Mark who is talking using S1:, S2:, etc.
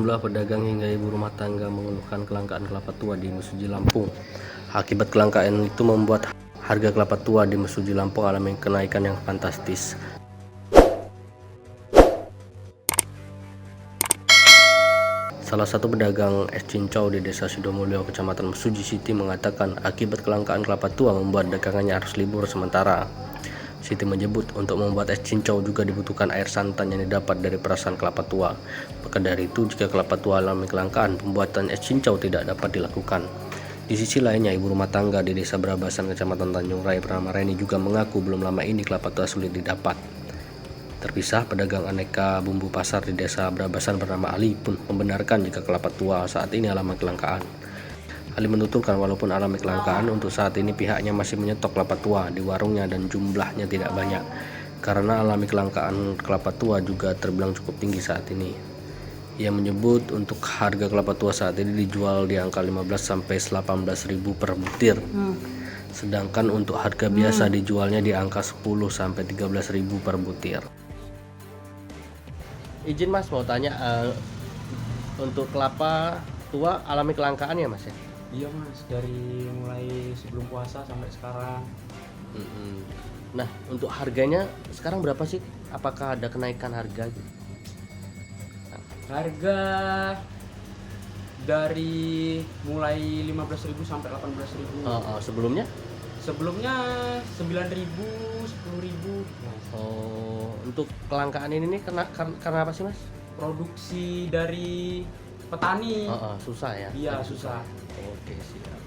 S1: Sejumlah pedagang hingga ibu rumah tangga mengeluhkan kelangkaan kelapa tua di Mesuji Lampung. Akibat kelangkaan itu membuat harga kelapa tua di Mesuji Lampung alami kenaikan yang fantastis. Salah satu pedagang es cincau di Desa Sidomulyo, Kecamatan Mesuji Siti mengatakan akibat kelangkaan kelapa tua membuat dagangannya harus libur sementara. Siti menyebut untuk membuat es cincau juga dibutuhkan air santan yang didapat dari perasan kelapa tua. Maka dari itu, jika kelapa tua alami kelangkaan, pembuatan es cincau tidak dapat dilakukan. Di sisi lainnya, ibu rumah tangga di Desa Brabasan, Kecamatan Tanjung Raya, bernama Reni juga mengaku belum lama ini kelapa tua sulit didapat. Terpisah, pedagang aneka bumbu pasar di Desa Brabasan bernama Ali pun membenarkan jika kelapa tua saat ini alami kelangkaan. Ali menuturkan walaupun alami kelangkaan, untuk saat ini pihaknya masih menyetok kelapa tua di warungnya dan jumlahnya tidak banyak. Karena alami kelangkaan kelapa tua juga terbilang cukup tinggi saat ini. Ia menyebut untuk harga kelapa tua saat ini dijual di angka 15-18 ribu per butir. Sedangkan untuk harga biasa dijualnya di angka 10-13 ribu per butir. Izin Mas, mau tanya, untuk kelapa tua alami kelangkaan ya Mas ya?
S2: Iya Mas, dari mulai sebelum puasa sampai sekarang.
S1: Nah, untuk harganya sekarang berapa sih? Apakah ada kenaikan harga?
S2: Harga dari mulai 15.000 sampai 18.000.
S1: Sebelumnya?
S2: Sebelumnya 9.000, 10.000.
S1: Oh, untuk kelangkaan ini nih karena apa sih Mas?
S2: Produksi dari petani.
S1: Susah ya?
S2: Iya, susah.
S1: Oke, siap.